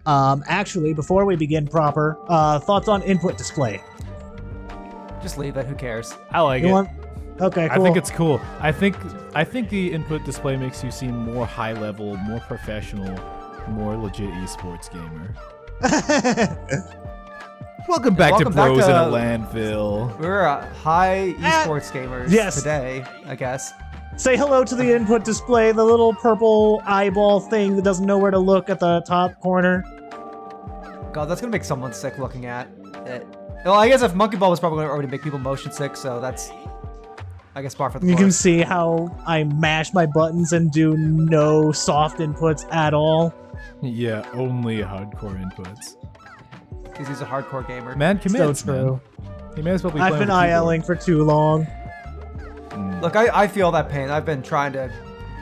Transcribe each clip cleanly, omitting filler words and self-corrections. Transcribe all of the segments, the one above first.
Actually, before we begin proper, thoughts on input display. Just leave it. Who cares? I like it. Okay, cool. I think it's cool. I think the input display makes you seem more high level, more professional, more legit esports gamer. Welcome back to Bros in a Landfill. We're high esports gamers today, I guess. Say hello to the input display, the little purple eyeball thing that doesn't know where to look at the top corner. God, that's gonna make someone sick looking at it. Well, I guess if Monkey Ball was probably gonna already make people motion sick, so that's, I guess, par for the course. You can see how I mash my buttons and do no soft inputs at all. Yeah, only hardcore inputs. Because he's a hardcore gamer. Man commits, So true. man. He may as well be I've playing been with ILing for too long. Look, I feel that pain. I've been trying to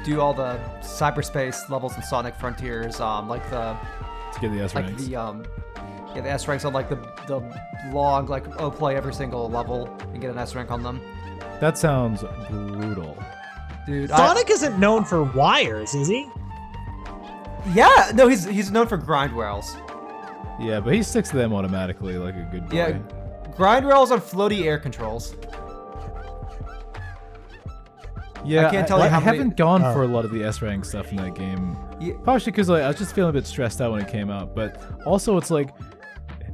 do all the cyberspace levels in Sonic Frontiers, like the... To get the S ranks. The S ranks on like the long, like, play every single level and get an S rank on them. That sounds brutal. Dude, Sonic isn't known for wires, is he? Yeah, no, he's known for grind rails. Yeah, but he sticks to them automatically like a good boy. Yeah, grind rails on floaty air controls. Yeah, I can't tell you how I haven't gone Oh. for a lot of the S rank stuff in that game. Yeah. Partially because I was just feeling a bit stressed out when it came out, but also it's like,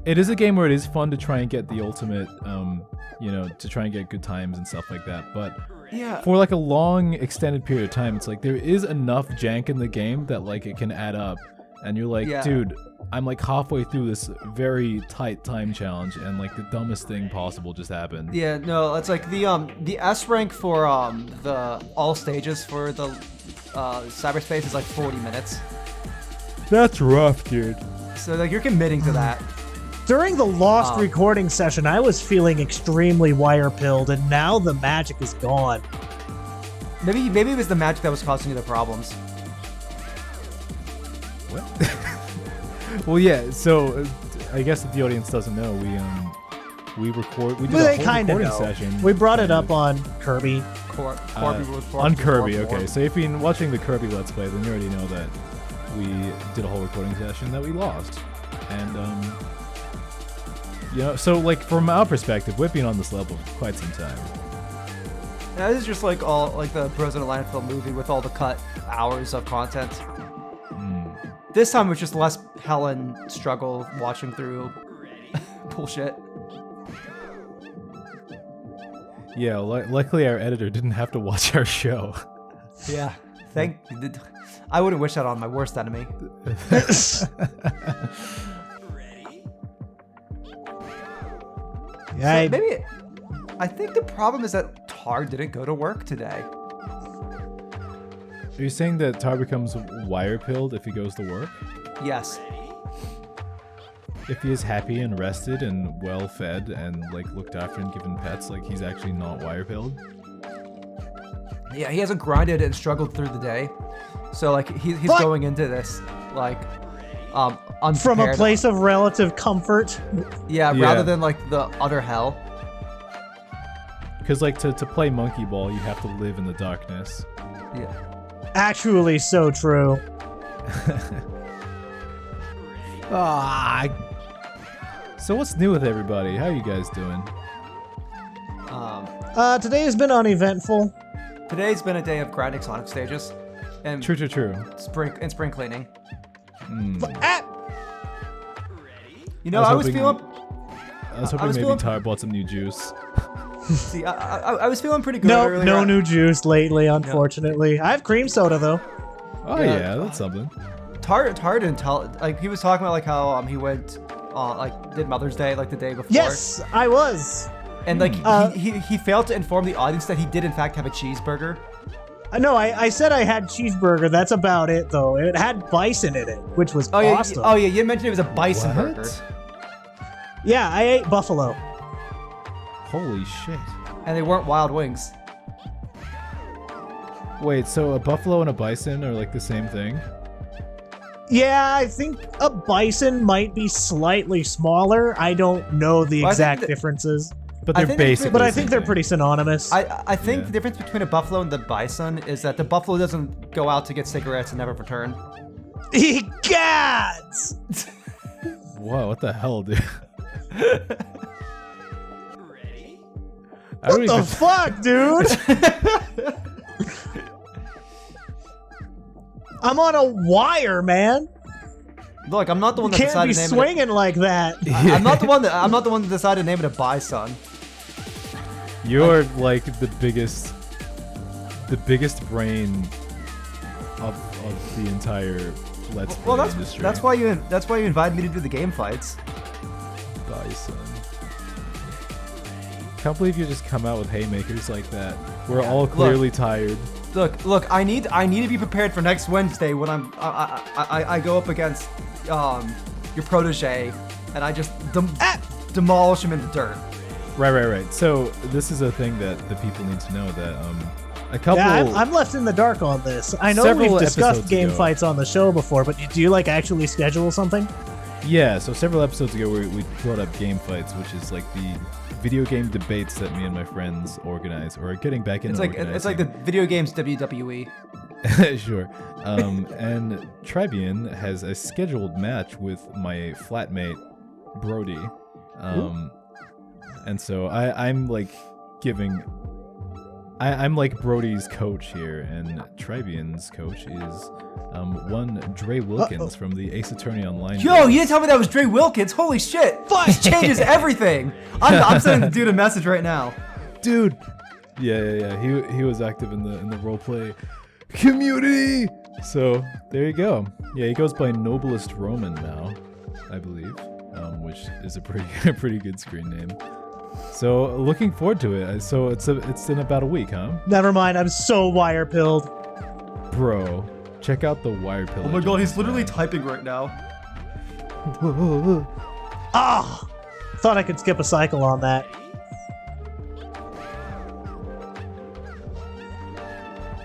it is a game where it is fun to try and get the ultimate, to try and get good times and stuff like that. But Yeah. for like a long extended period of time, it's like there is enough jank in the game that like it can add up, and you're like, dude, I'm like halfway through this very tight time challenge, and like the dumbest thing possible just happened. Yeah, no, it's like the S rank for the all stages for the cyberspace is like 40 minutes. That's rough, dude. So like you're committing to that. During the Lost recording session, I was feeling extremely wire-pilled, and now the magic is gone. Maybe it was the magic that was causing you the problems. What? Well, yeah. So I guess if the audience doesn't know, we did a whole recording session. We brought it up on Kirby. On Kirby, okay. So if you've been watching the Kirby Let's Play, then you already know that we did a whole recording session that we lost. And, so like from our perspective, we've been on this level for quite some time. Yeah, this is just like all like the Bros in a Landfill movie with all the cut hours of content. This time it was just less Helen struggle watching through bullshit. Yeah, luckily our editor didn't have to watch our show. Yeah, I wouldn't wish that on my worst enemy. Yeah, So maybe I think the problem is that Tar didn't go to work today. Are you saying that Tar becomes wire-pilled if he goes to work? Yes. If he is happy and rested and well-fed and like looked after and given pets, like he's actually not wire-pilled? Yeah, he hasn't grinded and struggled through the day, so like he's going into this like unprepared. from a place of relative comfort. Yeah, Yeah. rather than like the utter hell. Because like to play Monkey Ball, you have to live in the darkness. Yeah. Actually, so true. So what's new with everybody? How are you guys doing? Today has been uneventful. Today's been a day of grinding Sonic stages, and True. spring cleaning. Ah! You know, I was hoping feeling. maybe Tar bought some new juice. See, I was feeling pretty good No, earlier. no new juice lately, unfortunately. I have cream soda though. Oh yeah, that's something. Tar didn't tell. Like he was talking about like how he went, did Mother's Day like the day before. Yes, I was. And like he failed to inform the audience that he did in fact have a cheeseburger. No, I said I had cheeseburger. That's about it, though. It had bison in it, which was awesome. Oh yeah, you mentioned it was a bison What? burger. Yeah, I ate buffalo. Holy shit. And they weren't wild wings. Wait, so a buffalo and a bison are like the same thing? Yeah, I think a bison might be slightly smaller. I don't know the Well, I think exact that- differences, But I they're think it's- basically but I the think same they're thing. pretty synonymous. I think Yeah. the difference between a buffalo and the bison is that the buffalo doesn't go out to get cigarettes and never return. He gats! Whoa, what the hell, dude? What the fuck, dude? I'm on a wire, man. Look, I'm not the one that Can't decided be to name swinging like that. I'm not the one that decided to name it a Bison. You're like the biggest brain of the entire Let's Play industry. That's why you invited me to do the game fights. Bison. Can't believe you just come out with haymakers like that. We're all clearly tired. Look, I need to be prepared for next Wednesday when I go up against your protege, and I just demolish him in the dirt. Right. So this is a thing that the people need to know that a couple. Yeah, I'm left in the dark on this. I know we've discussed game fights on the show before, but do you like actually schedule something? Yeah. So several episodes ago, we brought up game fights, which is like the video game debates that me and my friends organize, or are getting back into. It's like the video games WWE. Sure. And Trybien has a scheduled match with my flatmate Brody. And so I'm like I'm like Brody's coach here, and Trybien's coach is one Dre Wilkins from the Ace Attorney Online. Yo, you didn't tell me that was Dre Wilkins. Holy shit! This changes everything. I'm sending the dude a message right now. Dude. Yeah. He was active in the roleplay community. So there you go. Yeah, he goes by Noblest Roman now, I believe, which is a pretty good screen name. So looking forward to it. So it's in about a week, huh? Never mind. I'm so wire pilled. Bro, check out the wire pill. Oh my god, he's literally typing right now. Ah! Thought I could skip a cycle on that.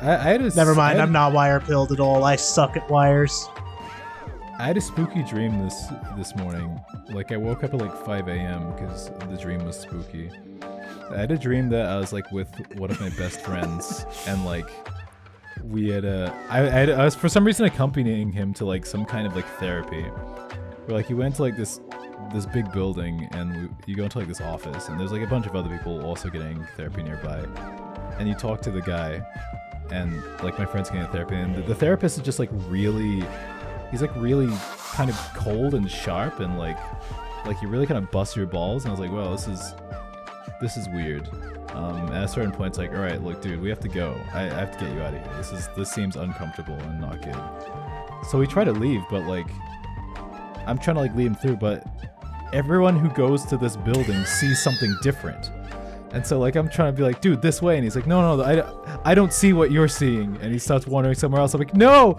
Never mind. I'm not wire pilled at all. I suck at wires. I had a spooky dream this morning. Like I woke up at like 5 a.m. because the dream was spooky. I had a dream that I was like with one of my best friends, and like we had I was for some reason accompanying him to like some kind of like therapy. Where like he went to like this big building, and you go into like this office, and there's like a bunch of other people also getting therapy nearby, and you talk to the guy, and like my friend's getting therapy, and the therapist is just like really. He's like really kind of cold and sharp, and like he really kind of busts your balls. And I was like, well, this is weird. At a certain point, it's like, all right, look, dude, we have to go. I have to get you out of here. This seems uncomfortable and not good. So we try to leave, but like I'm trying to like lead him through, but everyone who goes to this building sees something different. And so like I'm trying to be like, dude, this way, and he's like, no, I don't see what you're seeing, and he starts wandering somewhere else. I'm like, no.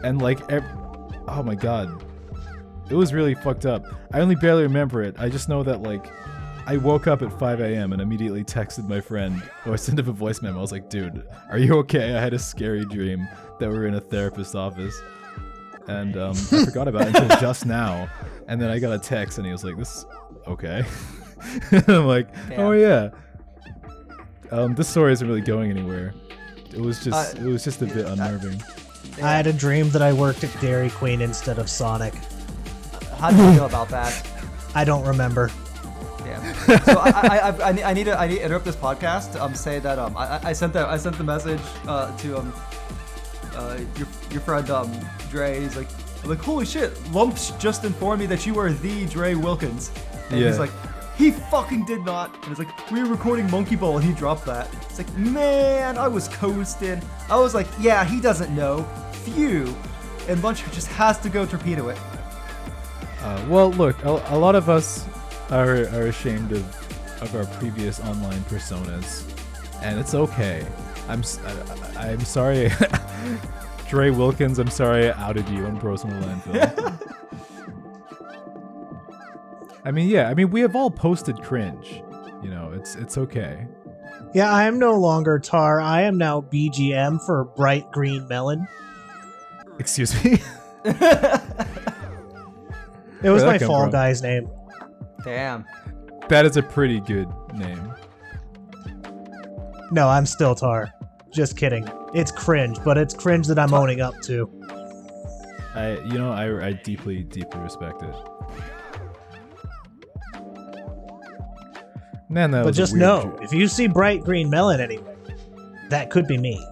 And like, oh my god, it was really fucked up. I only barely remember it. I just know that like, I woke up at 5 a.m. and immediately texted my friend, or I sent him a voice memo. I was like, dude, are you okay? I had a scary dream that we were in a therapist's office, and I forgot about it until just now. And then I got a text, and he was like, "This okay?" And I'm like, damn. Oh yeah. This story isn't really going anywhere. It was just a bit unnerving. I had a dream that I worked at Dairy Queen instead of Sonic. How do you feel about that? I don't remember. Yeah. So I need to interrupt this podcast. Say that I sent the message to your friend Dre. He's like holy shit, Lumps just informed me that you are the Dre Wilkins. And he's like, he fucking did not. And it's like, we were recording Monkey Ball and he dropped that. It's like, man, I was coasting. I was like, yeah, he doesn't know. Phew. And Lunch just has to go torpedo it. Well, look, a lot of us are ashamed of our previous online personas, and it's okay. I'm sorry, Dre Wilkins. I'm sorry I outed you on Bros in the Landfill. I mean, we have all posted cringe. You know, it's okay. Yeah, I am no longer Tar. I am now BGM for Bright Green Melon. Excuse me? It was my Fall Guys name. Damn. That is a pretty good name. No, I'm still Tar. Just kidding. It's cringe, but it's cringe that I'm owning up to. I deeply respect it. Man, that But was just a weird know, if you see bright green melon anywhere, that could be me.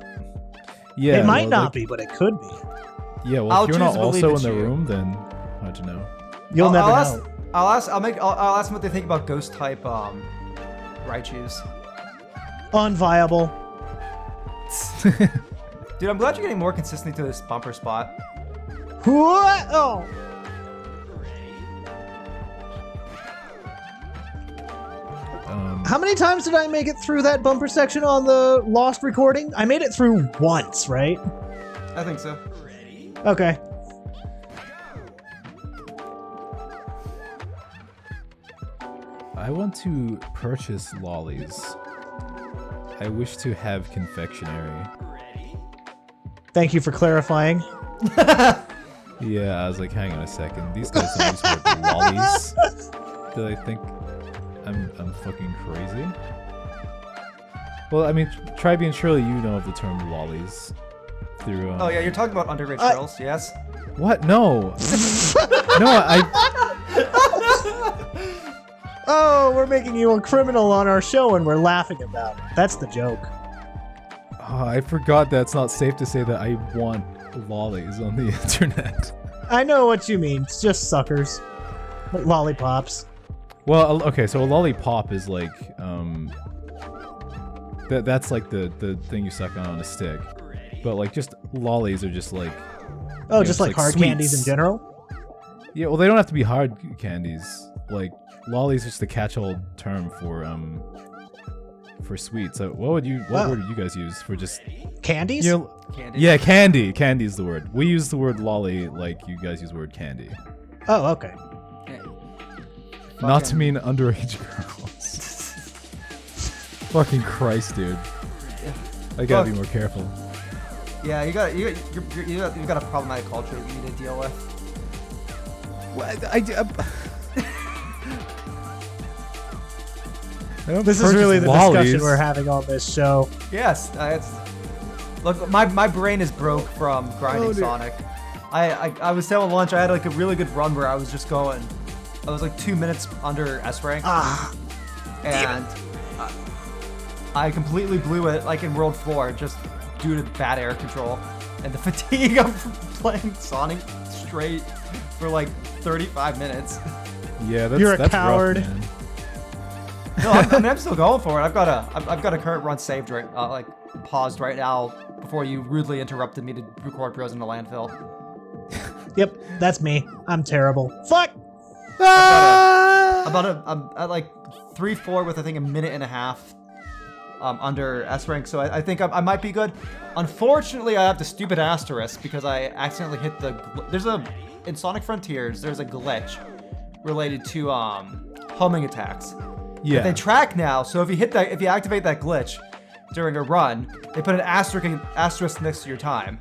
Yeah, it might well, not be, but it could be. Yeah, well, I'll if you're choose not to believe also in it's the you. room, then how'd you know? You'll never know. I'll ask them what they think about ghost type Raichus. Unviable. Dude, I'm glad you're getting more consistency to this bumper spot. What? Oh. How many times did I make it through that bumper section on the lost recording? I made it through once, right? I think so. Okay. I want to purchase lollies. I wish to have confectionery. Thank you for clarifying. Yeah, I was like, hang on a second. These guys don't use the word lollies. Did I think I'm fucking crazy? Well, I mean, Trybien, surely you know of the term lollies. Through. Oh yeah, you're talking about underage girls, yes? What? No. No, I. Oh, we're making you a criminal on our show and we're laughing about it. That's the joke. Oh, I forgot that it's not safe to say that I want lollies on the internet. I know what you mean. It's just suckers. Like lollipops. Well, okay, so a lollipop is like, that's like the thing you suck on a stick. But like just lollies are just like... Oh, just like hard sweets. candies in general? Yeah, well, they don't have to be hard candies. Like, lollies is just a catch-all term for sweets. So what word would you guys use for just... Candies? Candy. Yeah, candy. Candy is the word. We use the word lolly like you guys use the word candy. Oh, okay. Not to mean underage girls. Fucking Christ, dude. I gotta be more careful. Yeah, you got a problematic culture that you need to deal with. What? This is really the discussion we're having on this show. Yes, look, my brain is broke from grinding Sonic. I was telling lunch I had like a really good run where I was just going. I was like 2 minutes under S rank, and I completely blew it like in World 4 just due to bad air control and the fatigue of playing Sonic straight for like 35 minutes. Yeah, You're a that's coward. Rough, man. No, I'm still going for it. I've got a current run saved right, like paused right now before you rudely interrupted me to record Bros in the landfill. Yep, that's me. I'm terrible. Fuck! I'm at like 3-4 with I think a minute and a half under S rank, so I think I might be good. Unfortunately, I have the stupid asterisk because I accidentally hit in Sonic Frontiers there's a glitch related to homing attacks. Yeah. But they track now, so if you activate that glitch during a run, they put an asterisk next to your time.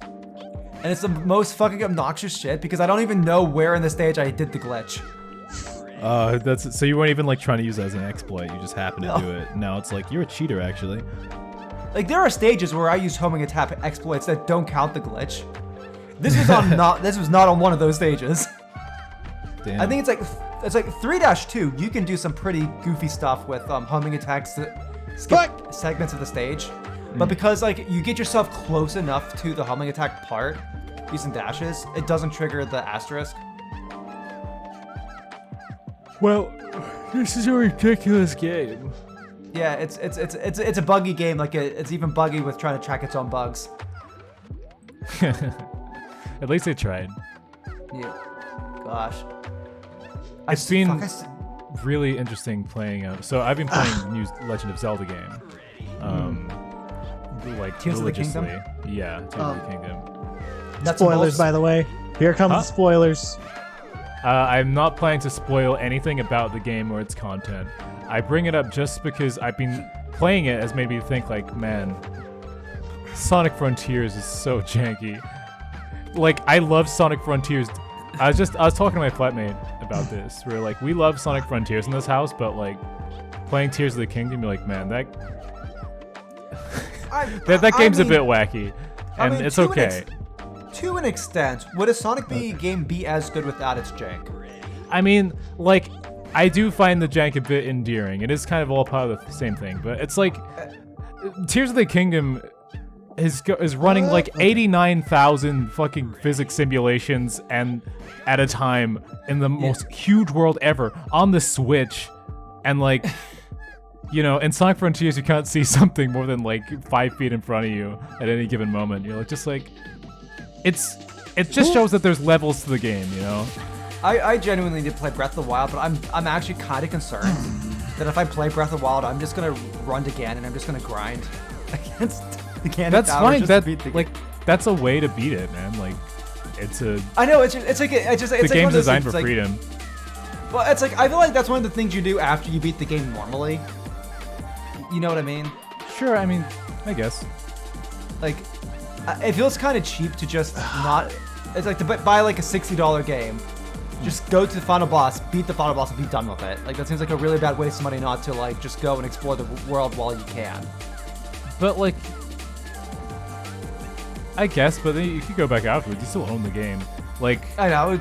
And it's the most fucking obnoxious shit because I don't even know where in the stage I did the glitch. So you weren't even like trying to use it as an exploit. You just happened to do it. Now it's like you're a cheater, actually. Like there are stages where I use homing attack exploits that don't count the glitch. This was not on one of those stages. Damn. I think it's like 3-2. You can do some pretty goofy stuff with homing attacks to skip segments of the stage. But because like you get yourself close enough to the homing attack part using dashes, it doesn't trigger the asterisk. Well, this is a ridiculous game. Yeah, it's a buggy game. Like it's even buggy with trying to track its own bugs. At least they tried. Yeah. Gosh. It's been really interesting playing. So I've been playing new Legend of Zelda game. Like Tears of the religiously. Kingdom? Yeah, Tears of the Kingdom. Spoilers, by the way. Here comes the spoilers. I'm not planning to spoil anything about the game or its content. I bring it up just because I've been playing it has made me think like, man, Sonic Frontiers is so janky. Like, I love Sonic Frontiers. I was talking to my flatmate about this. We're like, we love Sonic Frontiers in this house, but like, playing Tears of the Kingdom, you're like, man, that that game's a bit wacky, and it's okay. To an extent. Would a Sonic game be as good without its jank? I mean, like, I do find the jank a bit endearing. It is kind of all part of the same thing, but it's like Tears of the Kingdom is running like 89,000 fucking physics simulations and at a time in the most huge world ever on the Switch, and like, you know, in Sonic Frontiers you can't see something more than like 5 feet in front of you at any given moment. You're like, just like, it just shows that there's levels to the game, you know. I genuinely did play Breath of the Wild, but I'm actually kind of concerned that if I play Breath of the Wild, I'm just gonna run to Ganon and I'm just gonna grind against the Ganon. That's fine. That that's a way to beat it, man. Like, it's a. I know it's like the game's designed for freedom. Well, it's like I feel like that's one of the things you do after you beat the game normally. You know what I mean? Sure. I mean, I guess. Like, it feels kind of cheap to just not. It's like to buy like a $60 game. Just go to the final boss, beat the final boss, and be done with it. Like, that seems like a really bad waste of money not to, like, just go and explore the world while you can. But, like, I guess, but then if you go back afterwards, you still own the game. Like, I know.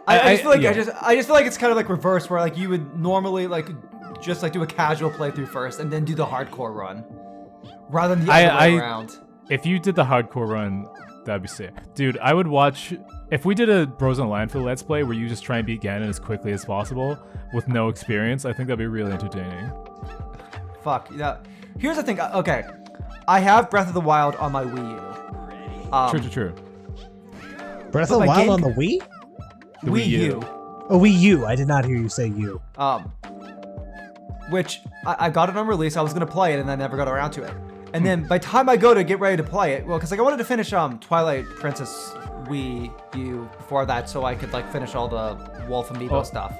I just feel like I just feel like it's kind of like reverse, where like you would normally like just like do a casual playthrough first and then do the hardcore run, rather than the other way around. If you did the hardcore run, that'd be sick, dude. I would watch. If we did a Bros on Landfill Let's Play where you just try and beat Ganon as quickly as possible with no experience, I think that'd be really entertaining. Fuck, yeah. Here's the thing, okay. I have Breath of the Wild on my Wii U. True. Breath of the Wild on the Wii? The Wii U. Oh, Wii U. I did not hear you say U. Which, I got it on release, I was gonna play it, and I never got around to it. And then, by the time I go to get ready to play it, well, because like, I wanted to finish Twilight Princess Wii U before that, so I could like finish all the Wolf Amiibo stuff.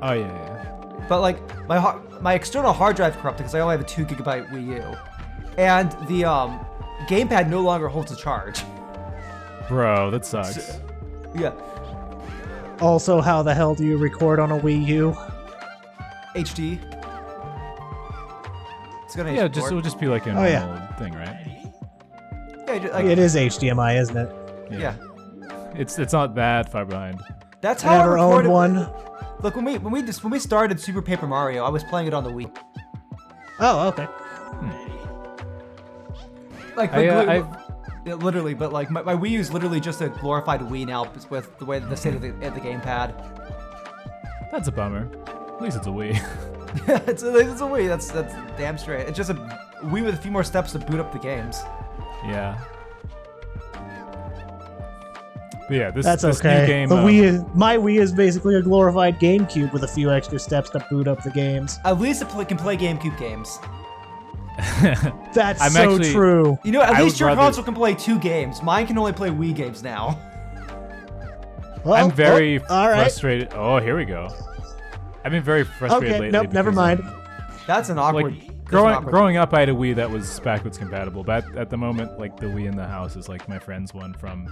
Oh yeah. But like my external hard drive corrupted because I only have a 2 GB Wii U, and the gamepad no longer holds a charge. Bro, that sucks. So, yeah. Also, how the hell do you record on a Wii U? HD. It's gonna it'll just be like a normal thing, right? Yeah, like, it is HDMI, isn't it? Yeah. It's not that far behind. That's how I never owned one. Look, when we started Super Paper Mario, I was playing it on the Wii. Oh, okay. Like, literally, but like my Wii U is literally just a glorified Wii now with the way that the state of the gamepad. That's a bummer. At least it's a Wii. Yeah, it's a Wii. That's damn straight. It's just a Wii with a few more steps to boot up the games. Yeah. But yeah, this okay. new game. My Wii is basically a glorified GameCube with a few extra steps to boot up the games. At least it can play GameCube games. That's so true. You know, at least your console can play 2 games. Mine can only play Wii games now. Well, I'm very frustrated. Oh, here we go. I've been very frustrated lately. Nope, never mind. That's an awkward. Like, growing up, I had a Wii that was backwards compatible, but at the moment, like the Wii in the house is like my friend's one from.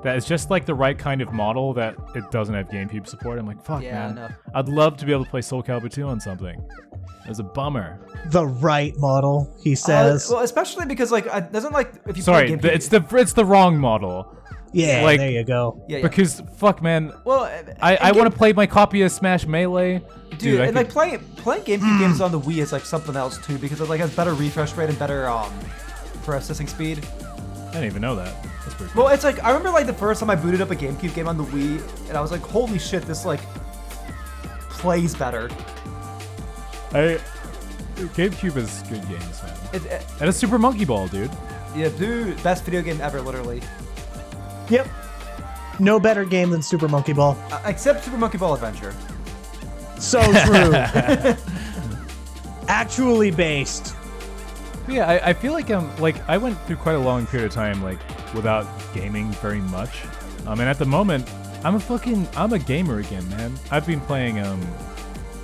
That is just like the right kind of model that it doesn't have GameCube support. I'm like, fuck, man. No. I'd love to be able to play Soul Calibur 2 on something. It was a bummer. The right model, he says. Well, especially because like doesn't like if you play GameCube, it's the wrong model. Yeah, like, there you go. Yeah. Because fuck, man. Well, I want to play my copy of Smash Melee. Dude, and like playing GameCube games on the Wii is like something else too, because it like has better refresh rate and better processing speed. I didn't even know that. That's pretty cool. Well, it's like I remember like the first time I booted up a GameCube game on the Wii, and I was like, holy shit, this like plays better. GameCube is good games, man. And a Super Monkey Ball, dude. Yeah, dude, best video game ever, literally. Yep. No better game than Super Monkey Ball. Except Super Monkey Ball Adventure. So true. Actually based. Yeah, I feel like I went through quite a long period of time like without gaming very much. And at the moment, I'm a gamer again, man. I've been playing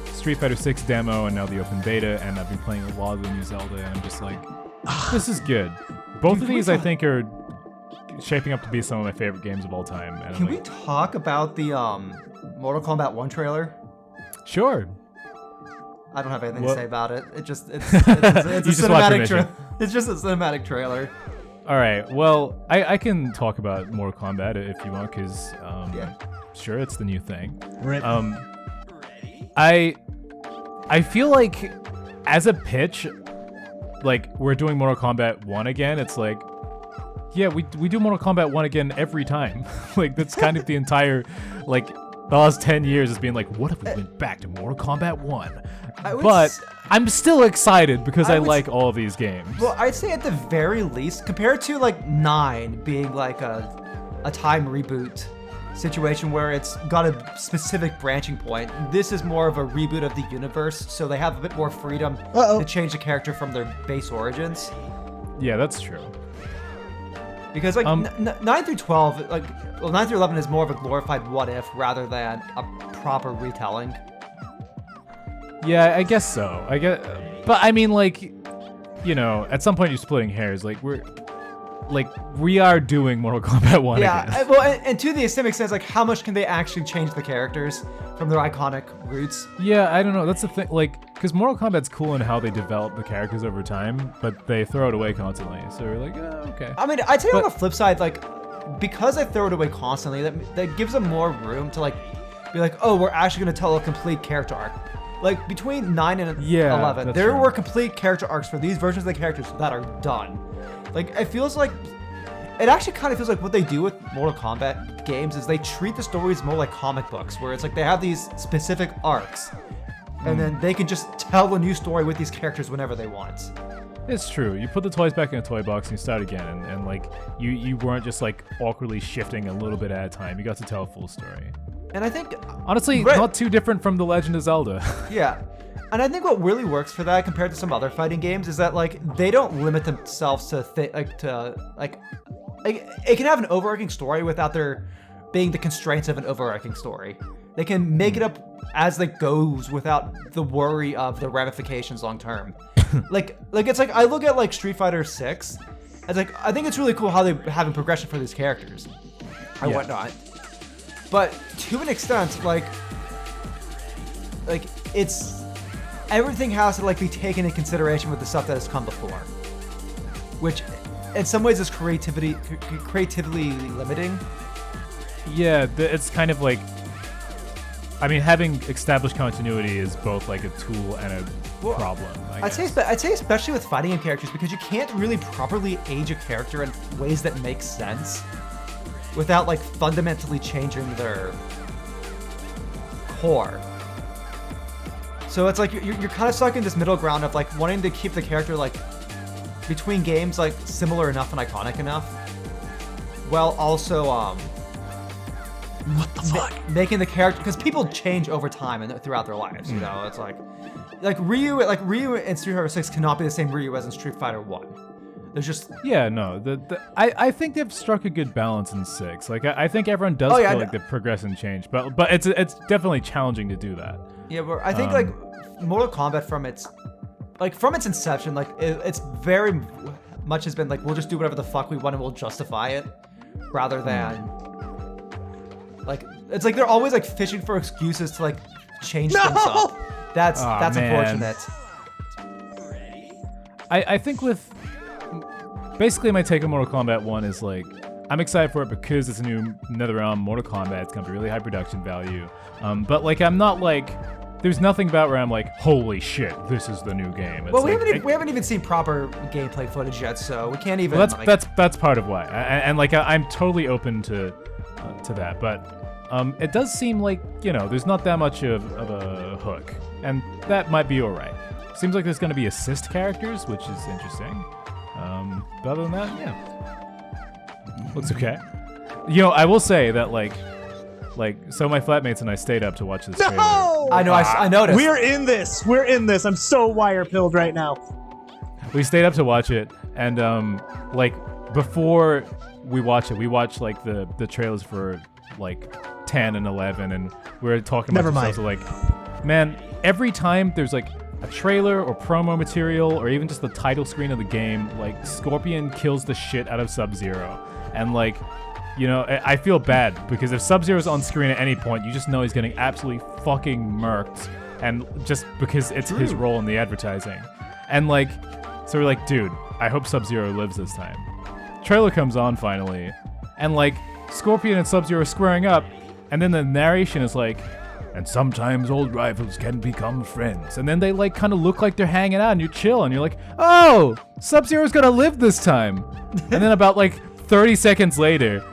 Street Fighter 6 demo and now the open beta, and I've been playing a lot of the new Zelda, and I'm just like, this is good. Both of these I think are shaping up to be some of my favorite games of all time. And Can we talk about the Mortal Kombat 1 trailer? Sure. I don't have anything to say about it. It's a cinematic trailer. It's just a cinematic trailer. All right. Well, I can talk about Mortal Kombat if you want, because sure, it's the new thing. Right. I feel like as a pitch, like we're doing Mortal Kombat 1 again. It's like, yeah, we do Mortal Kombat 1 again every time. Like that's kind of the entire like the last 10 years has been like, what if we went back to Mortal Kombat 1? But I'm still excited because I like all of these games. Well, I'd say at the very least, compared to like 9 being like a time reboot situation where it's got a specific branching point, this is more of a reboot of the universe, so they have a bit more freedom to change the character from their base origins. Yeah, that's true. Because like 9 through 12, like 9 through 11 is more of a glorified what if rather than a proper retelling. Yeah, I guess so. But I mean, like, you know, at some point you're splitting hairs. Like we are doing Mortal Kombat 1 again. Yeah, well, and to the same extent, like, how much can they actually change the characters from their iconic roots? Yeah, I don't know. That's the thing. Like, because Mortal Kombat's cool in how they develop the characters over time, but they throw it away constantly. So we're like, oh, okay. I mean, I'd say on the flip side, like, because they throw it away constantly, that gives them more room to, like, be like, oh, we're actually going to tell a complete character arc. Like, between 9 and 11, there were complete character arcs for these versions of the characters that are done. Like, it actually kind of feels like what they do with Mortal Kombat games is they treat the stories more like comic books, where it's like they have these specific arcs, and then they can just tell a new story with these characters whenever they want. It's true. You put the toys back in a toy box and you start again, and like, you weren't just, like, awkwardly shifting a little bit at a time. You got to tell a full story. And I think, honestly, not too different from The Legend of Zelda. Yeah. And I think what really works for that compared to some other fighting games is that, like, they don't limit themselves to it can have an overarching story without there being the constraints of an overarching story. They can make it up as it goes without the worry of the ramifications long term. like it's like I look at like Street Fighter 6 as like I think it's really cool how they have a progression for these characters and whatnot. But to an extent, like it's everything has to like be taken into consideration with the stuff that has come before, which in some ways is creatively limiting. Yeah, it's kind of like, I mean, having established continuity is both like a tool and a problem. I'd say especially with fighting game characters, because you can't really properly age a character in ways that make sense without like fundamentally changing their core. So it's like you're kind of stuck in this middle ground of like wanting to keep the character like between games like similar enough and iconic enough, while also what the fuck? Making the character, because people change over time and throughout their lives. You know, it's like Ryu in Street Fighter 6 cannot be the same Ryu as in Street Fighter 1. There's just I think they've struck a good balance in 6. Like I think everyone does feel like they progress and change, but it's definitely challenging to do that. Yeah, but I think like Mortal Kombat from its inception, like it's very much has been like we'll just do whatever the fuck we want and we'll justify it, rather than like it's like they're always like fishing for excuses to like change things up. That's unfortunate. I think with basically my take on Mortal Kombat 1 is like I'm excited for it because it's a new NetherRealm Mortal Kombat. It's gonna be really high production value. But like I'm not like there's nothing about where I'm like, holy shit, this is the new game. It's well, we haven't even seen proper gameplay footage yet, so we can't even. Well, that's part of why, and like I'm totally open to that, but it does seem like there's not that much of a hook, and that might be alright. Seems like there's going to be assist characters, which is interesting. But other than that, yeah, looks okay. I will say that so my flatmates and I stayed up to watch this trailer. I know, I noticed. We're in this. I'm so wire-pilled right now. We stayed up to watch it, and before we watch it, we watched like the trailers for like 10 and 11, and we were talking about ourselves like, man, every time there's like a trailer or promo material or even just the title screen of the game, like Scorpion kills the shit out of Sub-Zero, and like I feel bad because if Sub-Zero's on screen at any point, you just know he's getting absolutely fucking murked, and just because it's his role in the advertising. And so we're like, dude, I hope Sub-Zero lives this time. trailer comes on finally, and like Scorpion and Sub-Zero are squaring up, and then the narration is like, and sometimes old rivals can become friends. And then they like kind of look like they're hanging out and you chill and you're like, oh, Sub-Zero's gonna live this time. And then about like 30 seconds later,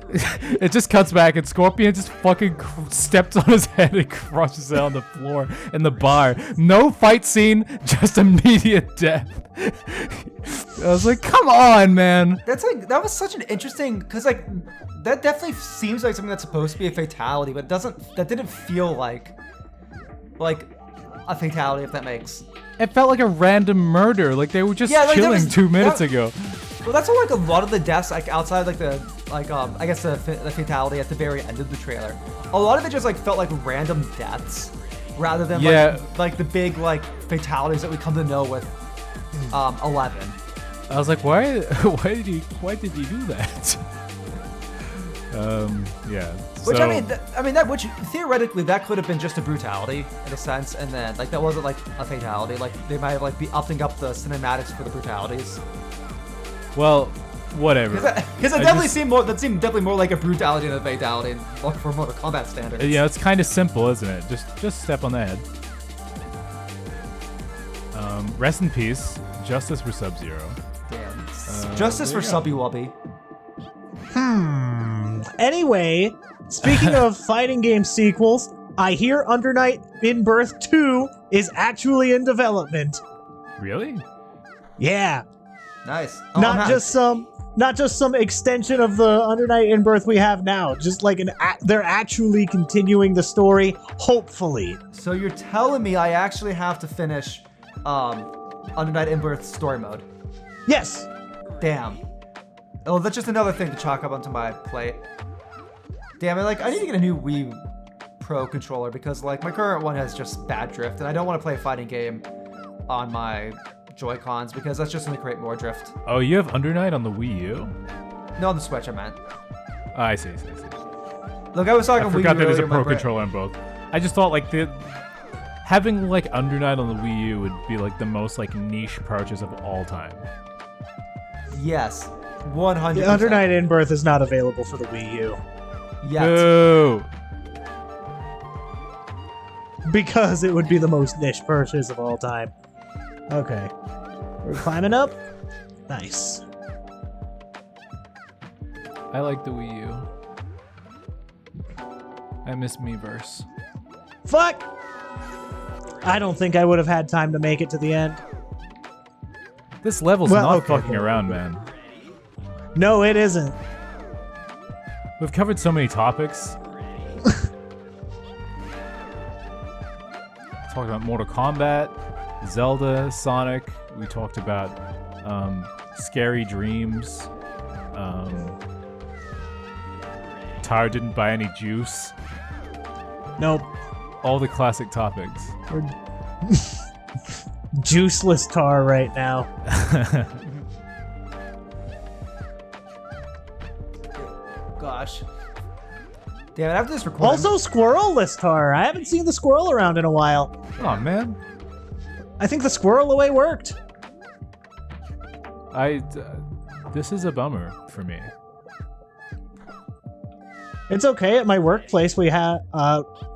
it just cuts back and Scorpion just fucking steps on his head and crushes it on the floor in the bar. No fight scene, just immediate death. I was like, come on, man. That was such an interesting, cause like, that definitely seems like something that's supposed to be a fatality, but that didn't feel like a fatality, if that makes. It felt like a random murder, like they were just chilling 2 minutes ago. Well, that's what like a lot of the deaths, like outside like I guess the fatality at the very end of the trailer, a lot of it just like felt like random deaths, rather than like the big like fatalities that we come to know with 11. I was like, why did he do that? Yeah. Which which theoretically that could have been just a brutality in a sense, and then like that wasn't like a fatality. Like they might like be upping up the cinematics for the brutalities. Well, whatever. Because it definitely seemed definitely more like a brutality than a fatality for Mortal Kombat standards. Yeah, it's kind of simple, isn't it? Just step on the head. Rest in peace. Justice for Sub-Zero. Damn. Justice for Subby Wubby. Anyway, speaking of fighting game sequels, I hear Under Night in Birth 2 is actually in development. Really? Yeah. Nice. Not just some extension of the Under Night in Birth we have now. Just like they're actually continuing the story, hopefully. So you're telling me I actually have to finish Under Night in Birth story mode? Yes. Damn. Oh, that's just another thing to chalk up onto my plate. Damn it, like, I need to get a new Wii Pro controller because, like, my current one has just bad drift, and I don't want to play a fighting game on my Joy-Cons because that's just going to create more drift. Oh, you have Under Night on the Wii U? No, on the Switch, I meant. Oh, I see. Look, I was talking I Wii U forgot that there's a earlier, Pro controller on both. I just thought, like, having, like, Under Night on the Wii U would be, like, the most, like, niche purchase of all time. Yes. 100%. The Under Night in Birth is not available for the Wii U. Yet. Boo! Because it would be the most niche purchase of all time. Okay. We're climbing up? Nice. I like the Wii U. I miss Miiverse. Fuck! I don't think I would have had time to make it to the end. This level's not fucking around, man. No, it isn't. We've covered so many topics. Talked about Mortal Kombat, Zelda, Sonic. We talked about scary dreams. Tyre didn't buy any juice. Nope. All the classic topics. We're juiceless Tar right now. Gosh. Damn it, after this recording... Also squirrel-less Tar. I haven't seen the squirrel around in a while. Oh, man. I think the squirrel away worked. This is a bummer for me. It's okay. At my workplace, we have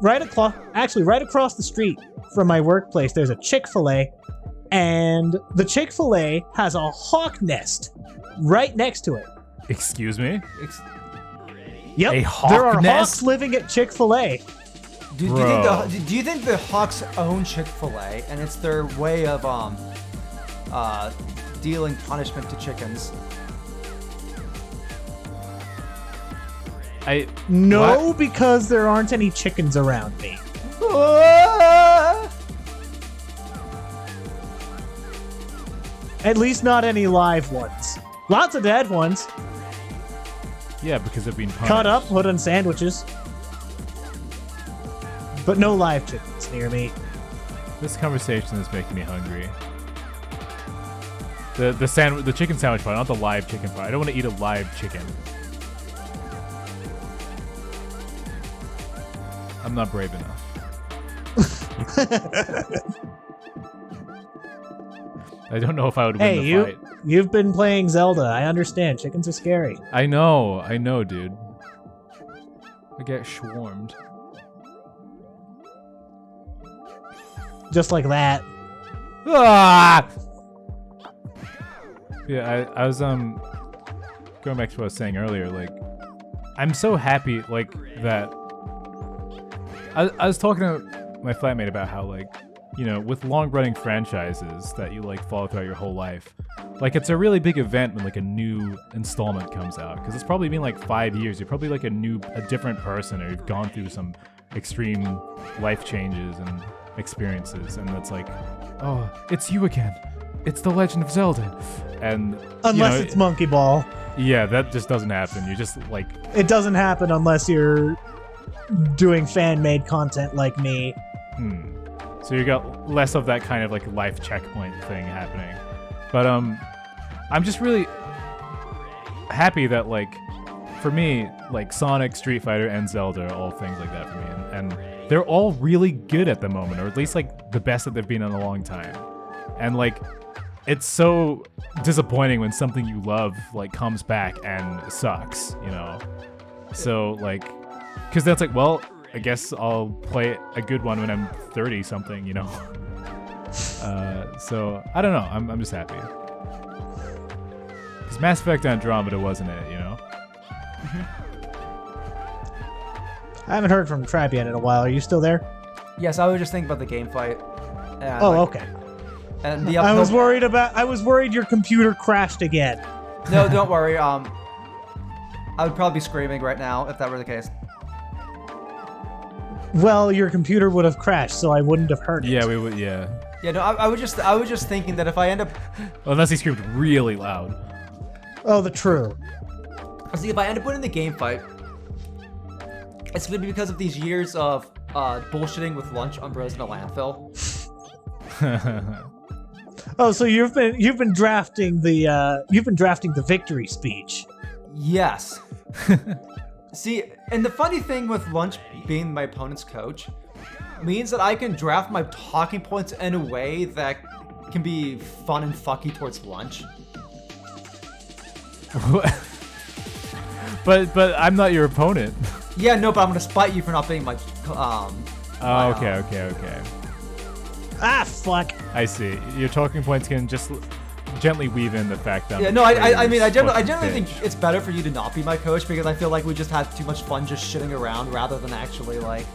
right across the street from my workplace, there's a Chick-fil-A, and the Chick-fil-A has a hawk nest right next to it. Excuse me? Yep, a hawk there are nest? hawks living at Chick-fil-A. Do you think the Hawks own Chick-fil-A and it's their way of dealing punishment to chickens? No, because there aren't any chickens around me. At least not any live ones. Lots of dead ones. Yeah, because they're being punished. Cut up, put on sandwiches. But no live chickens near me. This conversation is making me hungry. The chicken sandwich part, not the live chicken part. I don't want to eat a live chicken. I'm not brave enough. I don't know if I would win the fight. You've been playing Zelda. I understand. Chickens are scary. I know, dude. I get swarmed. Just like that. Ah! Yeah, I was going back to what I was saying earlier. Like, I'm so happy like that. I was talking to my flatmate about how like, you know, with long-running franchises that you like follow throughout your whole life, like it's a really big event when like a new installment comes out, because it's probably been like 5 years. You're probably like a different person, or you've gone through some extreme life changes and experiences, and it's like, oh, it's you again. It's The Legend of Zelda. And unless it's Monkey Ball. Yeah, that just doesn't happen. You're just like, it doesn't happen unless you're doing fan-made content like me. So you got less of that kind of like life checkpoint thing happening. But I'm just really happy that like for me, like Sonic, Street Fighter, and Zelda are all things like that for me, and they're all really good at the moment, or at least like the best that they've been in a long time. And like it's so disappointing when something you love like comes back and sucks, you know? So like, because that's like, well, I guess I'll play a good one when I'm 30 something, you know? So I don't know. I'm just happy. Because Mass Effect Andromeda wasn't it, you know? I haven't heard from Trybien in a while. Are you still there? Yes, I was just thinking about the game fight. And, oh, okay. And the I was worried your computer crashed again. No, don't worry. I would probably be screaming right now if that were the case. Well, your computer would have crashed, so I wouldn't have heard it. Yeah, we would. Yeah. Yeah, no, I was just thinking that if I end up, unless he screamed really loud. Oh, the true. See, if I end up winning the game fight, it's gonna be because of these years of bullshitting with lunch on Bros in a landfill. Oh, so you've been drafting the victory speech. Yes. See, and the funny thing with Lunch being my opponent's coach means that I can draft my talking points in a way that can be fun and fucky towards Lunch. But I'm not your opponent. Yeah, no, but I'm gonna spite you for not being my okay. Ah, fuck. I see. Your talking points can just gently weave in the fact that. Yeah, no, I mean, I generally think it's better for you to not be my coach, because I feel like we just had too much fun just shitting around rather than actually like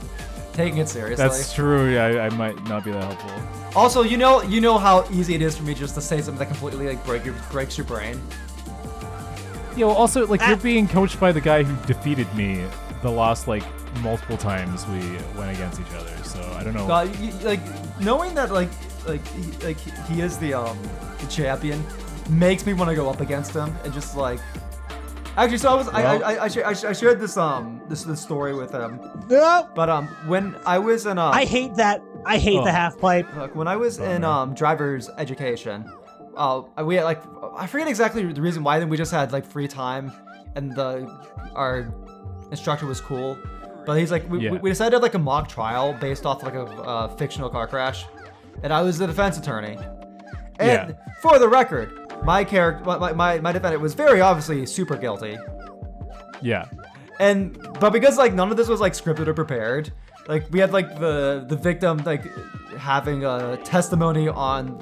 taking it seriously. That's true. Yeah, I might not be that helpful. Also, you know how easy it is for me just to say something that completely like breaks your brain. Yeah, well, also like you're being coached by the guy who defeated me the last like multiple times we went against each other. So I don't know. Like knowing that like he is the champion makes me want to go up against him and just like. Actually, so I shared this story with him. No. But when I was in I hate that. I hate the half pipe. Look, when I was in driver's education, we had like, I forget exactly the reason why. Then we just had like free time, and our instructor was cool. But he's like, we decided to have like a mock trial based off like a fictional car crash, and I was the defense attorney. And for the record, my character, my defendant was very obviously super guilty. Yeah. But because like none of this was like scripted or prepared, like we had like the victim like having a testimony on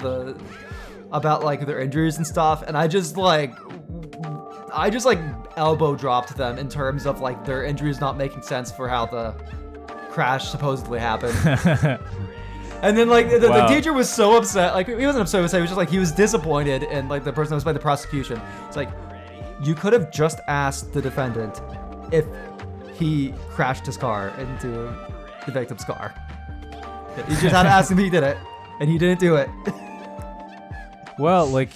about like their injuries and stuff, and I just like elbow dropped them in terms of like their injuries not making sense for how the crash supposedly happened. And then like the teacher was so upset. Like he wasn't upset. He was just like he was disappointed, and like the person that was by the prosecution. It's like you could have just asked the defendant if he crashed his car into the victim's car. You just had to ask him if he did it, and he didn't do it. Well, like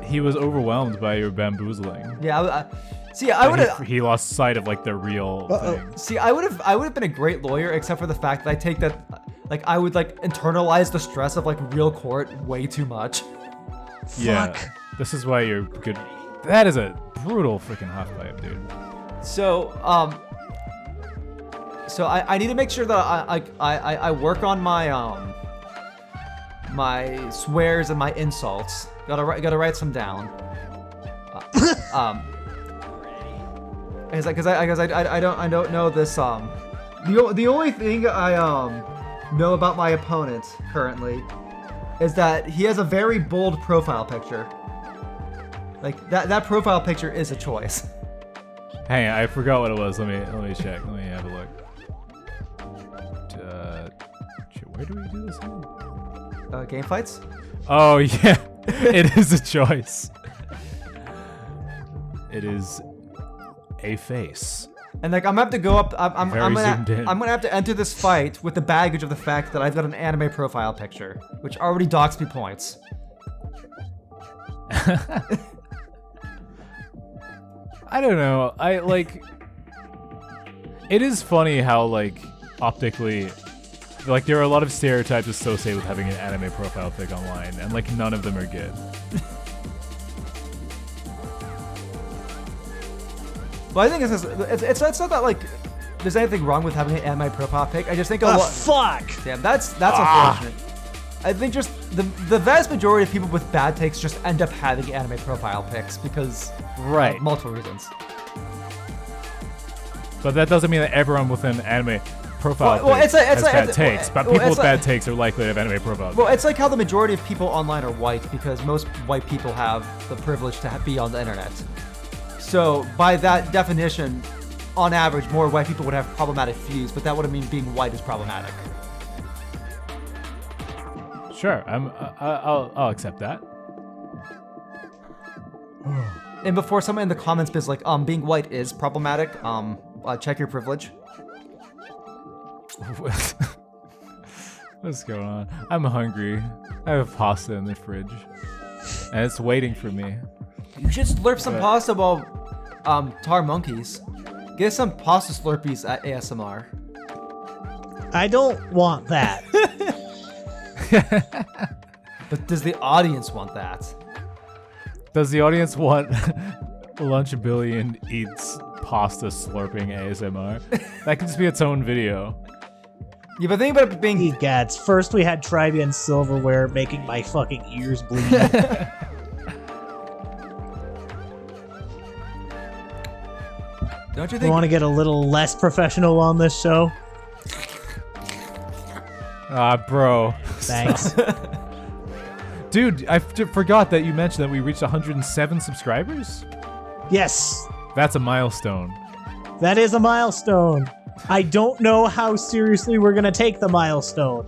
he was overwhelmed by your bamboozling. Yeah. See, I would have. He lost sight of like the real thing. See, I would have been a great lawyer, except for the fact that I take that, like, I would like internalize the stress of like real court way too much. Yeah, this is why you're good. That is a brutal freaking half pipe, dude. So, I need to make sure that I work on my my swears and my insults. Gotta write some down. Because I don't know this. The only thing I know about my opponent currently is that he has a very bold profile picture. Like that profile picture is a choice. Hang on, I forgot what it was. Let me check. Let me have a look. Where do we do this again? Game fights? Oh yeah, it is a choice. It is a face. And like I'm gonna have to go up. I'm Very zoomed in. gonna have to enter this fight with the baggage of the fact that I've got an anime profile picture, which already docks me points. I don't know. I like. It is funny how like optically, like there are a lot of stereotypes associated with having an anime profile pic online, and like none of them are good. But I think it's not that like there's anything wrong with having an anime profile pic. I just think a lot. Fuck! Damn, that's unfortunate. I think just the vast majority of people with bad takes just end up having anime profile pics because Right. of multiple reasons. But that doesn't mean that everyone with an anime profile Well, pic it's like- has bad it's- takes. But well, people it's with like- bad takes are likely to have anime profile pics. Well, it's like how the majority of people online are white because most white people have the privilege to be on the internet. So by that definition, on average, more white people would have problematic views, but that wouldn't mean being white is problematic. Sure, I'll accept that. And before someone in the comments is like, being white is problematic, check your privilege. What's going on? I'm hungry. I have pasta in the fridge, and it's waiting for me. You should slurp some pasta while tar monkeys. Get some pasta slurpees at ASMR. I don't want that. But does the audience want that? Does the audience want Lunchbillion eats pasta slurping ASMR? That could just be its own video. Yeah, but think about it being... Egads. First we had Trybien silverware making my fucking ears bleed. Don't you You think... want to get a little less professional on this show? Ah, bro. Thanks. Dude, I forgot that you mentioned that we reached 107 subscribers? Yes, That's a milestone. that is a milestone. I don't know how seriously we're gonna take the milestone.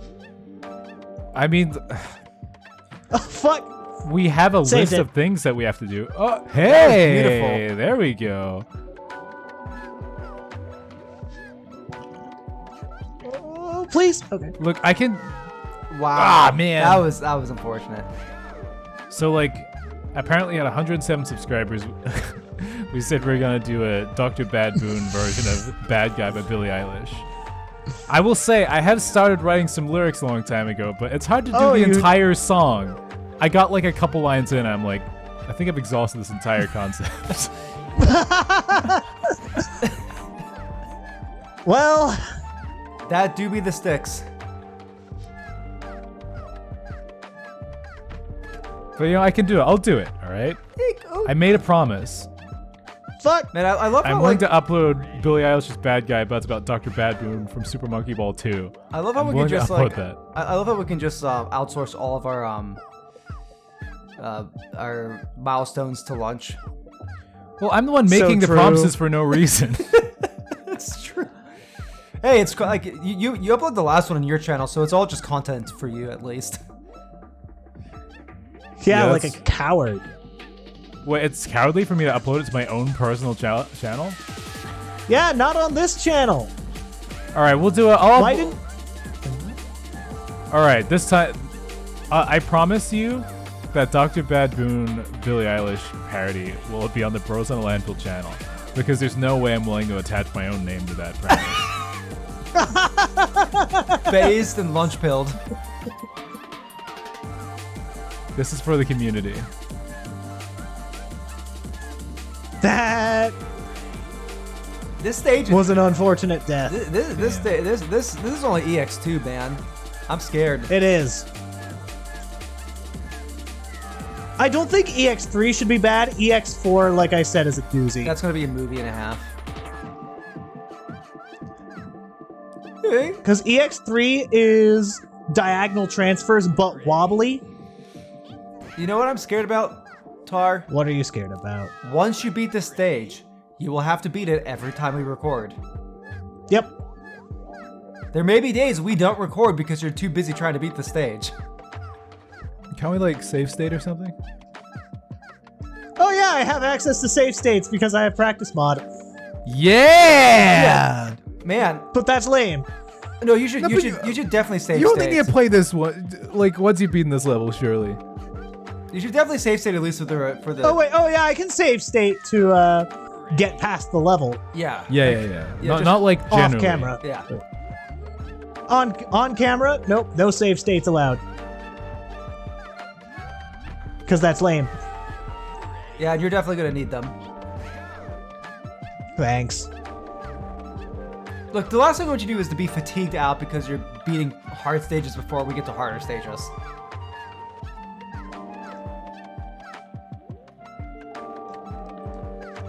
I mean, Oh, fuck. we have a Saved list it. of things that we have to do. Oh, hey! beautiful. There we go. Oh, please. Okay. Look, I can... Wow. Ah, man. That was unfortunate. So, like, apparently at 107 subscribers, we said we are going to do a Dr. Bad Boon version of Bad Guy by Billie Eilish. I will say, I have started writing some lyrics a long time ago, but it's hard to do the entire song. I got, like, a couple lines in, and I'm like, I think I've exhausted this entire concept. Well, That do be the sticks. But, you know, I can do it. I'll do it, all right? I made a promise. fuck. Man, I love how I'm going to upload Billie Eilish's Bad Guy, but it's about Dr. Bad Boon from Super Monkey Ball 2. I love how I'm we going can to just upload like that. I love how we can just outsource all of our milestones to lunch. Well, I'm the one making the true. promises for no reason. That's true. Hey, it's like you upload the last one on your channel, so it's all just content for you at least. Yeah, Yeah, like a that's- coward. Wait, it's cowardly for me to upload it to my own personal channel? Yeah, not on this channel. All right, we'll do it. Why didn't? All right, this time, I promise you that Dr. Bad Boon Billie Eilish parody will be on the Bros on the Landfill channel, because there's no way I'm willing to attach my own name to that promise. Phased and lunch pilled. This is for the community. That This stage was an unfortunate death. this is only EX2, man. I'm scared. It is. I don't think EX3 should be bad. EX4, like I said, is a doozy. That's gonna be a movie and a half. Okay. Because EX3 is diagonal transfers, but wobbly. You know what I'm scared about, Tar? What are you scared about? Once you beat the stage, you will have to beat it every time we record. Yep. There may be days we don't record because you're too busy trying to beat the stage. Can we like save state or something? Oh yeah, I have access to save states because I have practice mod. Yeah! Man, But that's lame. no, you should No, you but should you should definitely save You don't states. think you can play this one like once you've beaten this level, surely? You should definitely save state at least with the for the. Oh wait, oh yeah, I can save state to get past the level Yeah. Yeah. just Not like generally. off camera. Yeah. On camera, nope, no save states allowed. Because that's lame. Yeah, you're definitely gonna need them. Thanks. Look, the last thing I want you to do is to be fatigued out because you're beating hard stages before we get to harder stages.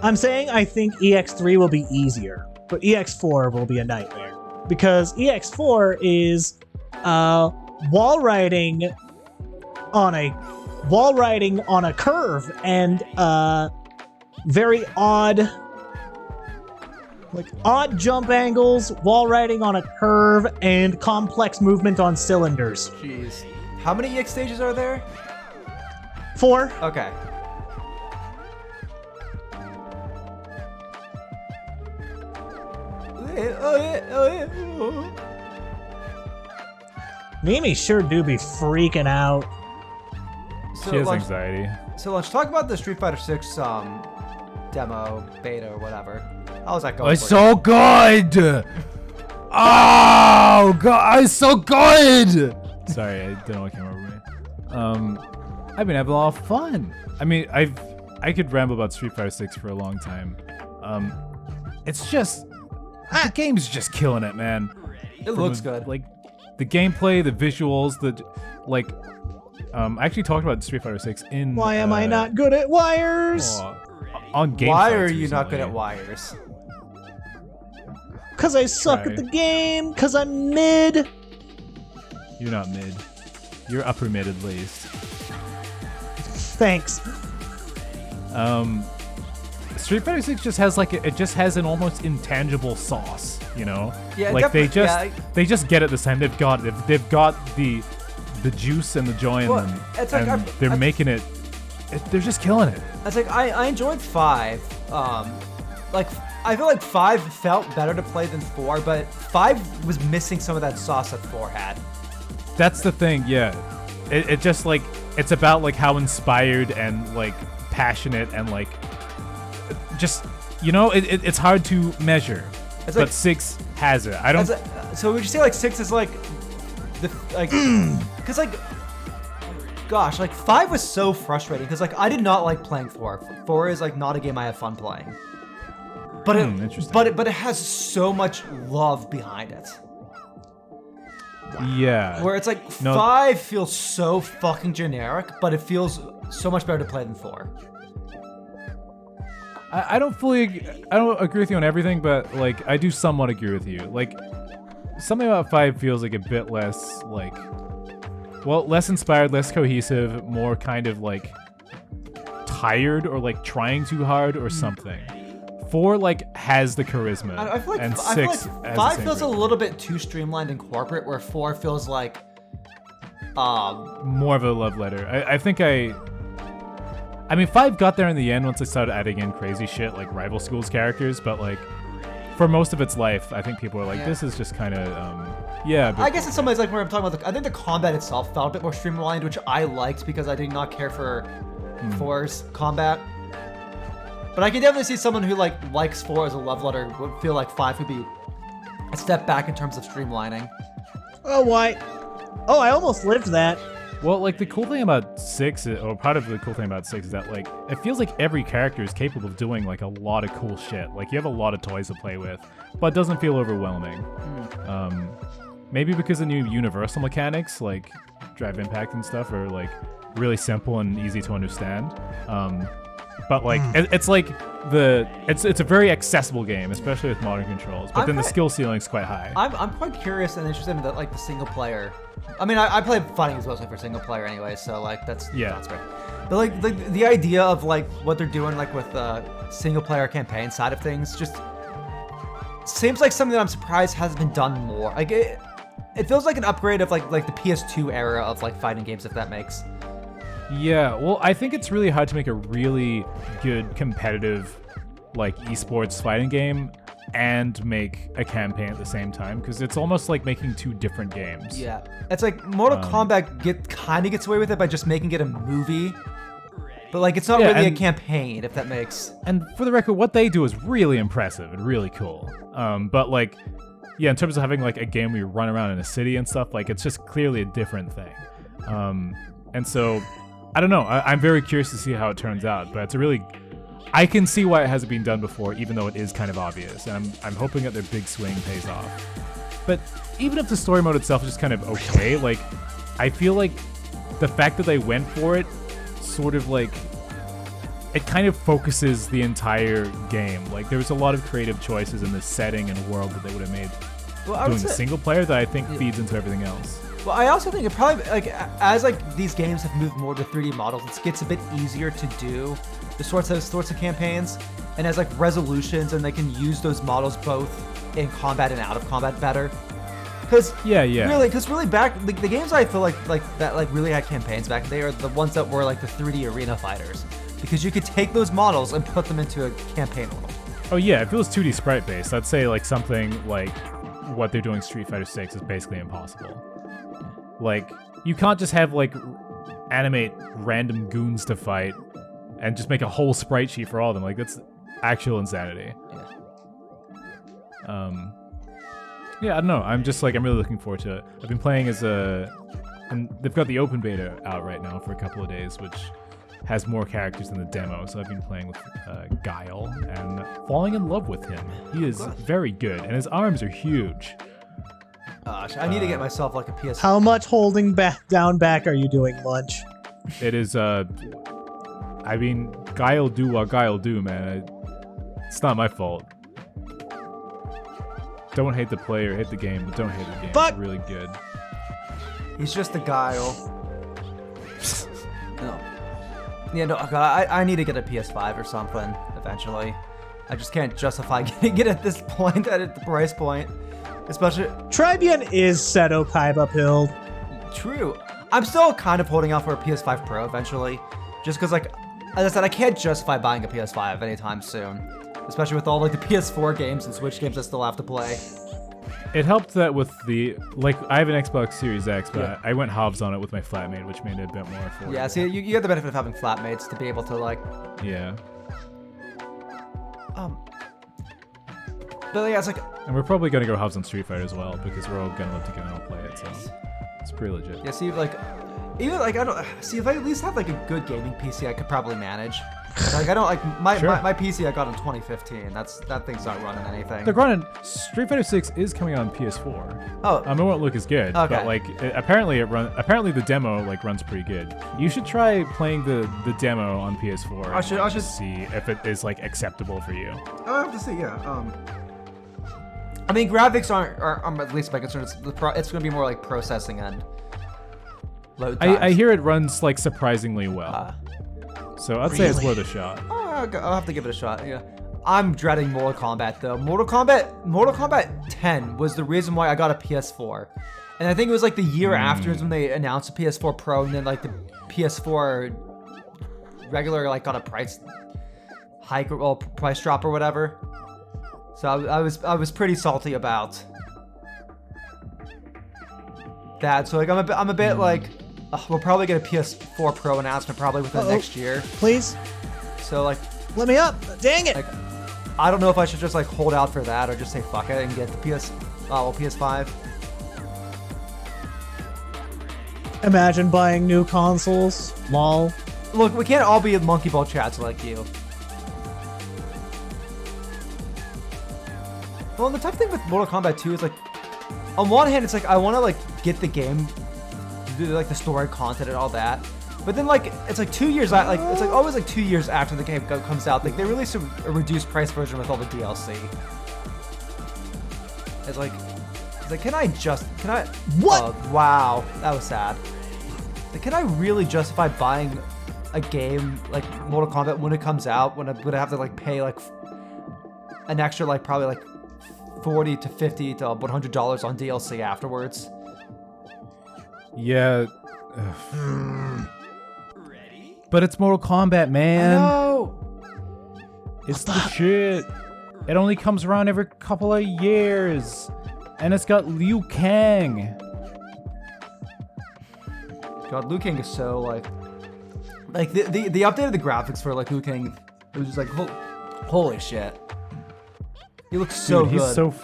I'm saying I think EX3 will be easier, but EX4 will be a nightmare. Because EX4 is wall riding on a curve and very odd jump angles, wall riding on a curve, and complex movement on cylinders. Jeez. How many EX stages are there? 4. Okay. Mimi sure do be freaking out. So, She has Lunch, anxiety. so let's talk about the Street Fighter 6 demo, beta, or whatever. How's that going? It's for you? so good! Oh god, it's so good! Sorry, I don't know what came over me. I've been having a lot of fun. I mean, I could ramble about Street Fighter 6 for a long time. It's just the game's just killing it, man. It looks good. Like the gameplay, the visuals, I actually talked about Street Fighter 6 in. Why am I not good at wires? On game. Why Fights are you not good recently. at wires? Cause I suck Try. at the game. Cause I'm mid. You're not mid. You're upper mid at least. Thanks. Street Fighter 6 just has it just has an almost intangible sauce, you know? Yeah, like they definitely- just they just get it this time. They've got the juice and the joy in Well, them, it's like and they're making it. They're just killing it. It's like I enjoyed 5. Like I feel like 5 felt better to play than 4, but 5 was missing some of that sauce that 4 had. That's the thing, yeah. It just like it's about like how inspired and like passionate and like just it's hard to measure. It's But like 6 has it. I don't. So would you say like 6 is like the like because like gosh like 5 was so frustrating because like I did not like playing 4. 4 is like not a game I have fun playing. But interesting. but it has so much love behind it. Yeah. Where it's like No. 5 feels so fucking generic, but it feels so much better to play than 4. I don't agree with you on everything, but like I do somewhat agree with you. Like something about 5 feels like a bit less like less inspired, less cohesive, more kind of like tired or like trying too hard or something. 4 like has the charisma, I feel like, and I feel 6 like has 5 the same feels a charisma. little bit too streamlined and corporate, where 4 feels like More of a love letter. I mean 5 got there in the end once they started adding in crazy shit like rival schools characters, but like for most of its life, I think people are like, Yeah. this is just kind of but I guess in some ways, like where I'm talking about, I think the combat itself felt a bit more streamlined, which I liked because I did not care for 4's combat. But I can definitely see someone who like likes 4 as a love letter would feel like 5 would be a step back in terms of streamlining. Oh, why? Oh, I almost lived that. Well, like the cool thing about 6, or part of the cool thing about 6 is that like it feels like every character is capable of doing like a lot of cool shit. Like you have a lot of toys to play with, but it doesn't feel overwhelming. Maybe because of new universal mechanics like drive impact and stuff, or like really simple and easy to understand. But like it's like it's a very accessible game, especially with modern controls. But then the skill ceiling's quite high. I'm quite curious and interested in the single player. I mean, I play fighting games mostly for single player anyway, so like that's great. But like the idea of like what they're doing like with the single player campaign side of things just seems like something that I'm surprised hasn't been done more. Like it feels like an upgrade of like the PS2 era of like fighting games, if that makes. Yeah, well, I think it's really hard to make a really good competitive like esports fighting game and make a campaign at the same time, because it's almost like making two different games. Yeah, it's like Mortal Kombat kind of gets away with it by just making it a movie, but like it's not really a campaign, if that makes. And for the record, what they do is really impressive and really cool. But like, yeah, in terms of having like a game where you run around in a city and stuff, like it's just clearly a different thing. And so, I don't know. I'm very curious to see how it turns out, but it's a really... I can see why it hasn't been done before, even though it is kind of obvious, and I'm hoping that their big swing pays off. But even if the story mode itself is just kind of okay, like, I feel like the fact that they went for it sort of like... It kind of focuses the entire game. Like, there was a lot of creative choices in the setting and world that they would have made doing the single player that I think feeds into everything else. Well, I also think it probably, like, as like these games have moved more to 3D models, it gets a bit easier to do the sorts of campaigns, and as like resolutions, and they can use those models both in combat and out of combat better. Because really back the games I feel like that like really had campaigns back in the day are the ones that were like the 3D arena fighters, because you could take those models and put them into a campaign world. Oh yeah, if it was 2D sprite based, I'd say like something like what they're doing Street Fighter 6 is basically impossible. Like, you can't just have, like, animate random goons to fight and just make a whole sprite sheet for all of them. Like, that's actual insanity. Yeah, I don't know. I'm really looking forward to it. I've been playing and they've got the open beta out right now for a couple of days, which has more characters than the demo. So I've been playing with Guile and falling in love with him. He is very good, and his arms are huge. Gosh, I need to get myself like a PS. How much holding down back are you doing, Lunch? It is, I mean, Guile do what Guile do, man. It's not my fault. Don't hate the player, hate the game, but don't hate the game. Fuck! It's really good. He's just a Guile. No. Yeah, no, I need to get a PS5 or something eventually. I just can't justify getting it at this point, at the price point. Especially... Trybien is Seto Kaiba pilled. True. I'm still kind of holding out for a PS5 Pro eventually. Just because, like, as I said, I can't justify buying a PS5 anytime soon. Especially with all, like, the PS4 games and Switch games I still have to play. It helped that with the... Like, I have an Xbox Series X, but I went halves on it with my flatmate, which made it a bit more affordable. Yeah, see, you get the benefit of having flatmates to be able to, like... Yeah. But yeah, it's like... And we're probably going to go halves on Street Fighter as well, because we're all going to live together and all play it, so it's pretty legit. Yeah, see, like, even, like, I don't... See, if I at least have, like, a good gaming PC, I could probably manage. Like, I don't, like, my PC I got in 2015. That thing's not running anything. They're running... Street Fighter 6 is coming out on PS4. Oh. It won't look as good, but, like, apparently the demo, like, runs pretty good. You should try playing the demo on PS4 I should see if it is, like, acceptable for you. I'll have to see, yeah. I mean, graphics aren't at least my concern. It's going to be more like processing and load times. I hear it runs like surprisingly well. So I'd say it's worth a shot. I'll have to give it a shot. Yeah, I'm dreading Mortal Kombat though. Mortal Kombat 10 was the reason why I got a PS4, and I think it was like the year after is when they announced the PS4 Pro, and then like the PS4 regular like got a price hike or price drop or whatever. So I was pretty salty about that. So like I'm a bit like we'll probably get a PS4 Pro announcement probably within next year. Please. So like let me up. Dang it. Like, I don't know if I should just like hold out for that or just say fuck it and get the PS5. Imagine buying new consoles. Lol. Look, we can't all be monkey ball chats like you. Well, and the tough thing with Mortal Kombat 2 is like, on one hand, it's like I want to like get the game, do like the story content and all that, but But then like it's like 2 years out, like it's like always like 2 years after the game comes out, like they release a reduced price version with all the DLC. It's like can I? What? Wow, that was sad. Like, can I really justify buying a game like Mortal Kombat when it comes out when I'm gonna have to like pay like an extra like probably like $40 to $50 to $100 on DLC afterwards? Yeah. But it's Mortal Kombat, man. No. It's the shit. It only comes around every couple of years. And it's got Liu Kang. God, Liu Kang is so like the update of the graphics for like Liu Kang. It was just like holy shit. He looks so Dude, good.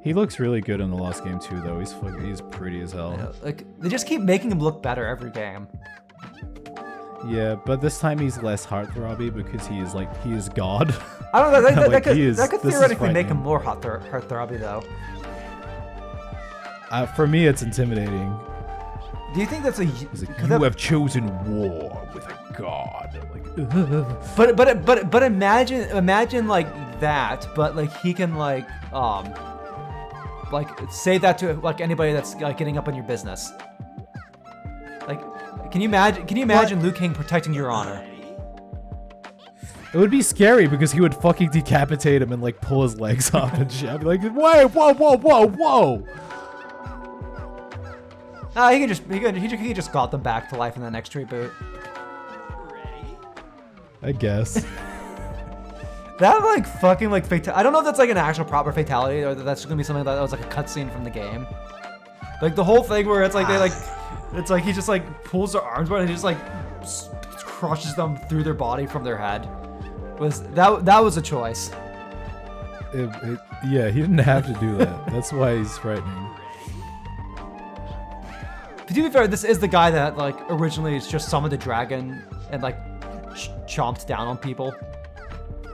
He looks really good in the last game too, though. He's pretty as hell. Yeah, like they just keep making him look better every game. Yeah, but this time he's less heartthrobby because he is God. I don't know. Like, That could this is theoretically make him frightening. more heartthrobby though. For me, it's intimidating. Do you think that's a? He's like, you have chosen war with a god. Like, But imagine like that. But like he can like say that to like anybody that's like getting up on your business. Like, can you imagine Liu Kang protecting your honor? it would be scary because he would fucking decapitate him and like pull his legs off and shit. I'd be like, whoa. He just got them back to life in the next reboot. I guess. That like fucking like I don't know if that's like an actual proper fatality or that's gonna be something that was like a cutscene from the game. Like the whole thing where it's like they like, it's like he just like pulls their arms out and he just like crushes them through their body from their head. That was a choice. Yeah, he didn't have to do that. That's why he's frightening. But to be fair, this is the guy that like originally just summoned a dragon and like chomped down on people.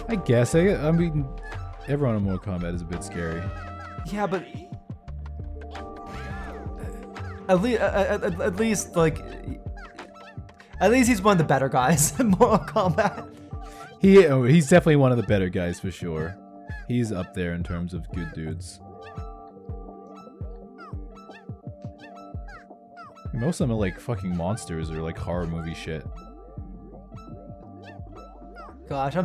I guess. I mean, everyone in Mortal Kombat is a bit scary. Yeah, but at least he's one of the better guys in Mortal Kombat. He's definitely one of the better guys for sure. He's up there in terms of good dudes. Most of them are like fucking monsters or like horror movie shit. Gosh,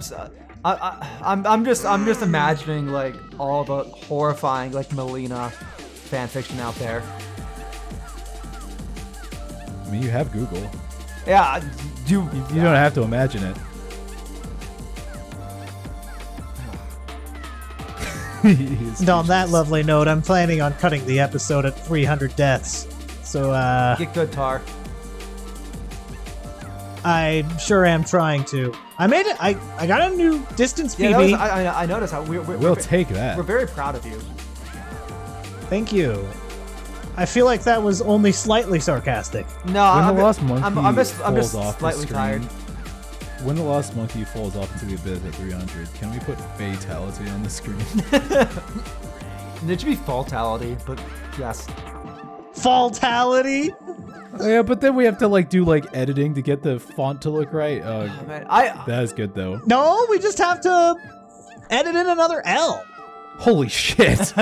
I'm just imagining like all the horrifying like Melina fanfiction out there. I mean, you have Google. Yeah, You don't have to imagine it. And on that lovely note, I'm planning on cutting the episode at 300 deaths. So, get good, Tar. I sure am trying to. I made it. I got a new distance PB. Yeah, I noticed how We'll take that. We're very proud of you. Thank you. I feel like that was only slightly sarcastic. No, When the lost monkey I'm just falls off slightly the tired. screen, when the lost monkey falls off into the abyss at 300, can we put fatality on the screen? It should be fatality, but yes. Fatality? Yeah, but then we have to like do like editing to get the font to look right. Man, That is good though. No, we just have to edit in another L. Holy shit,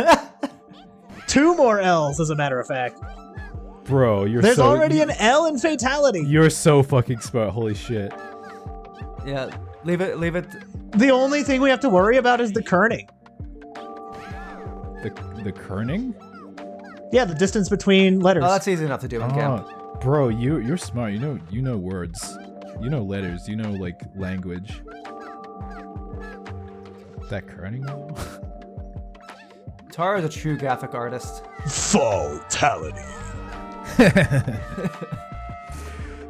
2 more L's, as a matter of fact. bro! There's already an L in fatality. You're so fucking smart. Holy shit. yeah, leave it. The only thing we have to worry about is the kerning. The kerning? Yeah, the distance between letters. Oh, that's easy enough to do in game. Bro, you're smart. You know words. You know letters. You know like language. That kerning? Tara is a true graphic artist. Fatality.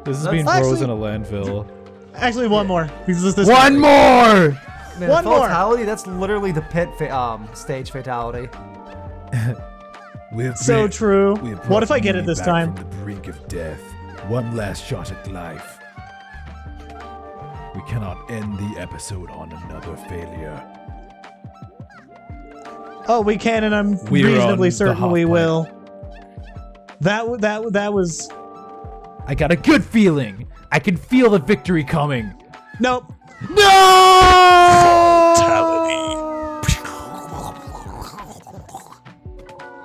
This is being frozen in a landfill. Actually, one more. This One more! Man, One more. fatality. That's literally the pit stage fatality. So true. What if I get it this time? From the brink of death. One last shot at life. We cannot end the episode on another failure. Oh, we can, and I'm We're reasonably on the certain we half-pipe. will. That was I got a good feeling. I can feel the victory coming. Nope. No!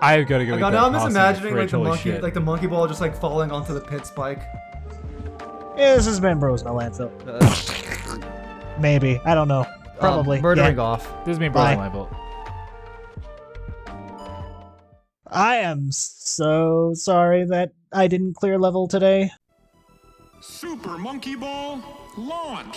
I've got to go. Now I'm just imagining like fridge. the monkey ball just like falling onto the pit spike. Yeah, this has been Bros in a landfill. Maybe. I don't know. Probably. Murdering off. This is me, Bye. Bros landfill. I am so sorry that I didn't clear level today. Super Monkey Ball launch!